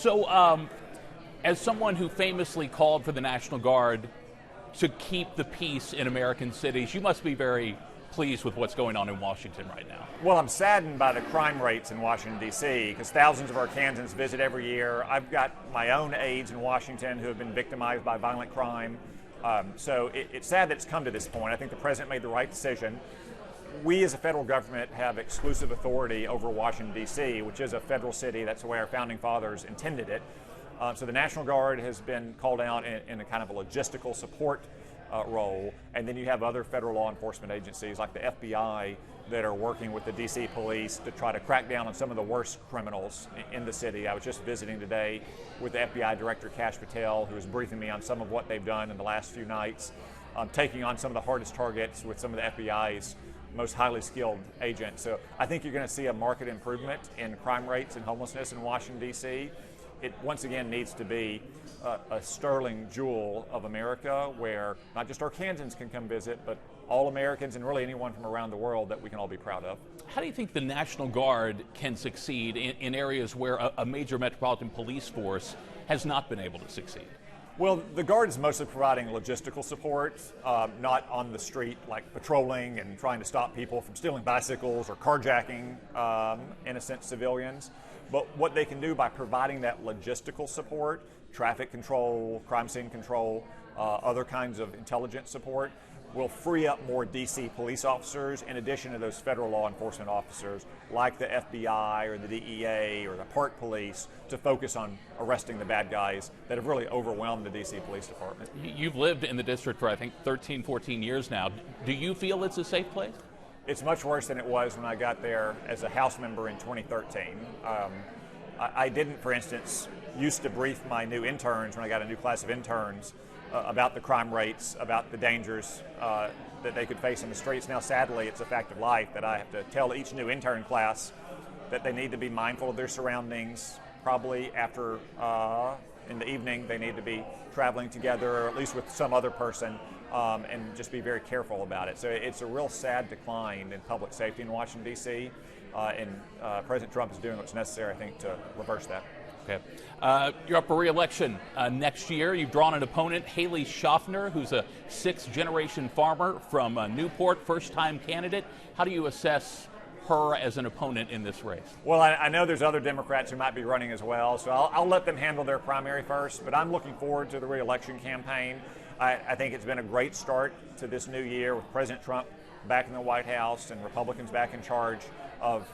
So, as someone who famously called for the National Guard to keep the peace in American cities, you must be very pleased with what's going on in Washington right now. Well, I'm saddened by the crime rates in Washington, D.C., because thousands of Arkansans visit every year. I've got my own aides in Washington who have been victimized by violent crime. So it's sad that it's come to this point. I think the president made the right decision. We as a federal government have exclusive authority over Washington, D.C., which is a federal city. That's the way our founding fathers intended it. So the National Guard has been called out in a kind of a logistical support role, and then you have other federal law enforcement agencies like the FBI that are working with the D.C. police to try to crack down on some of the worst criminals in the city. I was just visiting today with the FBI Director Kash Patel, who was briefing me on some of what they've done in the last few nights, taking on some of the hardest targets with some of the FBI's most highly skilled agents. So I think you're going to see a marked improvement in crime rates and homelessness in Washington, D.C. It once again needs to be a sterling jewel of America where not just Arkansans can come visit, but all Americans and really anyone from around the world that we can all be proud of. How do you think the National Guard can succeed in areas where a major metropolitan police force has not been able to succeed? Well, the Guard is mostly providing logistical support, not on the street like patrolling and trying to stop people from stealing bicycles or carjacking innocent civilians. But what they can do by providing that logistical support, traffic control, crime scene control, other kinds of intelligence support, will free up more D.C. police officers in addition to those federal law enforcement officers like the FBI or the DEA or the Park Police to focus on arresting the bad guys that have really overwhelmed the D.C. Police Department. You've lived in the district for, I think, 13, 14 years now. Do you feel it's a safe place? It's much worse than it was when I got there as a House member in 2013. I didn't, for instance, used to brief my new interns when I got a new class of interns about the crime rates, about the dangers that they could face in the streets. Now, sadly, it's a fact of life that I have to tell each new intern class that they need to be mindful of their surroundings. Probably after, in the evening, they need to be traveling together, or at least with some other person, and just be very careful about it. So it's a real sad decline in public safety in Washington, D.C., and President Trump is doing what's necessary, I think, to reverse that. Okay. You're up for re-election next year. You've drawn an opponent, Haley Schoffner, who's a sixth-generation farmer from Newport, first-time candidate. How do you assess her as an opponent in this race? Well, I know there's other Democrats who might be running as well, so I'll let them handle their primary first, but I'm looking forward to the re-election campaign. I think it's been a great start to this new year with President Trump back in the White House and Republicans back in charge of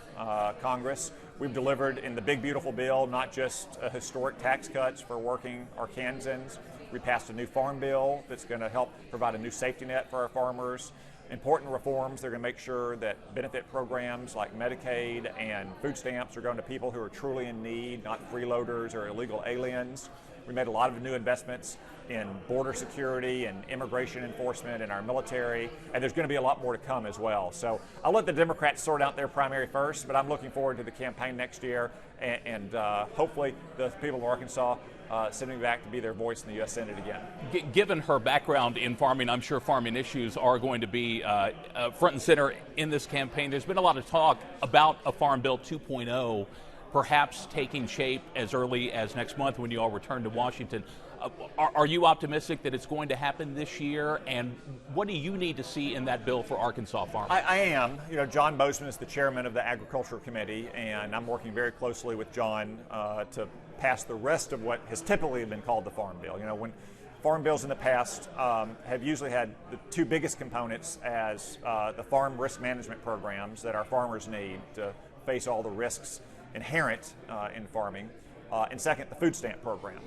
Congress. We've delivered in the big, beautiful bill not just historic tax cuts for working Arkansans. We passed a new farm bill that's going to help provide a new safety net for our farmers. Important reforms. They're going to make sure that benefit programs like Medicaid and food stamps are going to people who are truly in need, not freeloaders or illegal aliens. We made a lot of new investments in border security and immigration enforcement in our military, and there's going to be a lot more to come as well. So I'll let the Democrats sort out their primary first, but I'm looking forward to the campaign next year, and hopefully the people of Arkansas sending back to be their voice in the U.S. Senate again. Given her background in farming, I'm sure farming issues are going to be front and center in this campaign. There's been a lot of talk about a Farm Bill 2.0 perhaps taking shape as early as next month when you all return to Washington. Are you optimistic that it's going to happen this year? And what do you need to see in that bill for Arkansas farmers? I am. You know, John Bozeman is the chairman of the Agriculture Committee, and I'm working very closely with John to pass the rest of what has typically been called the Farm Bill. You know, when farm bills in the past have usually had the two biggest components as the farm risk management programs that our farmers need to face all the risks inherent in farming, and second, the food stamp program,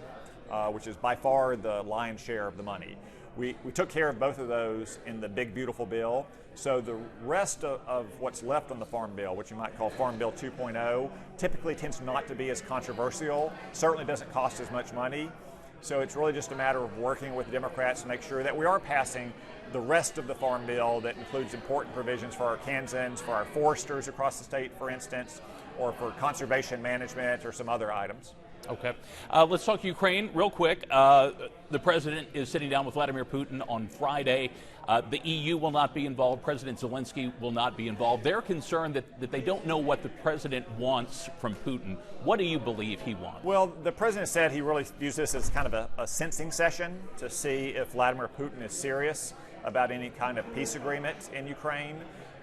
which is by far the lion's share of the money. We took care of both of those in the big, beautiful bill. So the rest of what's left on the Farm Bill, which you might call Farm Bill 2.0, typically tends not to be as controversial, certainly doesn't cost as much money. So it's really just a matter of working with Democrats to make sure that we are passing the rest of the Farm Bill that includes important provisions for Arkansans, for our foresters across the state, for instance, or for conservation management or some other items. Okay. Let's talk Ukraine real quick. The president is sitting down with Vladimir Putin on Friday. The EU will not be involved. President Zelensky will not be involved. They're concerned that they don't know what the president wants from Putin. What do you believe he wants? Well, the president said he really views this as kind of a sensing session to see if Vladimir Putin is serious about any kind of peace agreement in Ukraine.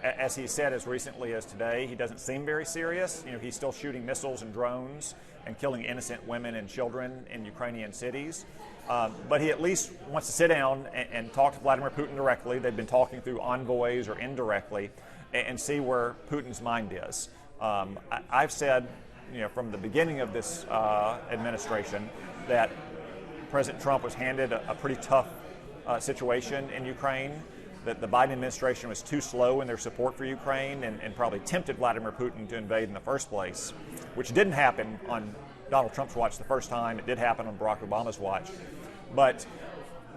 As he said as recently as today, he doesn't seem very serious. He's still shooting missiles and drones and killing innocent women and children in Ukrainian cities. But he at least wants to sit down and talk to Vladimir Putin directly. They've been talking through envoys or indirectly and see where Putin's mind is. I've said, from the beginning of this administration that President Trump was handed a pretty tough situation in Ukraine, that the Biden administration was too slow in their support for Ukraine and probably tempted Vladimir Putin to invade in the first place, which didn't happen on Donald Trump's watch the first time. It did happen on Barack Obama's watch. But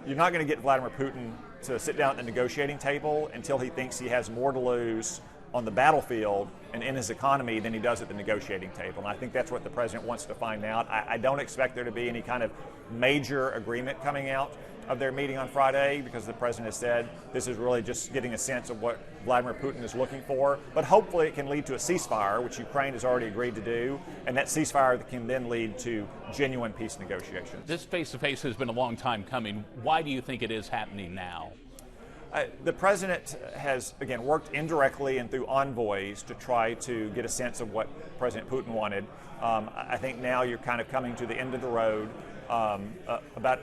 you're not going to get Vladimir Putin to sit down at the negotiating table until he thinks he has more to lose on the battlefield and in his economy than he does at the negotiating table. And I think that's what the president wants to find out. I don't expect there to be any kind of major agreement coming out of their meeting on Friday, because the president has said this is really just getting a sense of what Vladimir Putin is looking for. But hopefully it can lead to a ceasefire, which Ukraine has already agreed to do, and that ceasefire can then lead to genuine peace negotiations. This face-to-face has been a long time coming. Why do you think it is happening now? The president has, again, worked indirectly and through envoys to try to get a sense of what President Putin wanted. I think now you're kind of coming to the end of the road. About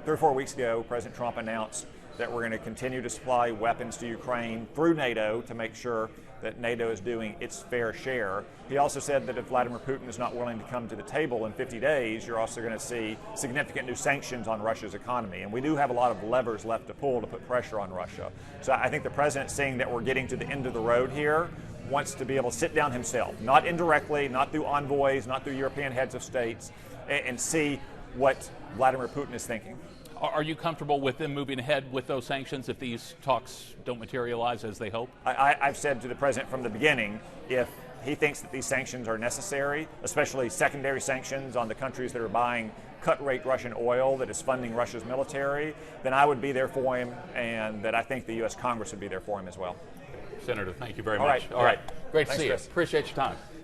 3 or 4 weeks ago, President Trump announced that we're going to continue to supply weapons to Ukraine through NATO to make sure that NATO is doing its fair share. He also said that if Vladimir Putin is not willing to come to the table in 50 days, you're also going to see significant new sanctions on Russia's economy. And we do have a lot of levers left to pull to put pressure on Russia. So I think the president, seeing that we're getting to the end of the road here, wants to be able to sit down himself, not indirectly, not through envoys, not through European heads of states, and see what Vladimir Putin is thinking. Are you comfortable with them moving ahead with those sanctions if these talks don't materialize as they hope? I've said to the president from the beginning, if he thinks that these sanctions are necessary, especially secondary sanctions on the countries that are buying cut-rate Russian oil that is funding Russia's military, then I would be there for him, and that I think the U.S. Congress would be there for him as well. Senator, thank you very much. All right. Great to Thanks, see Chris. you. Appreciate your time.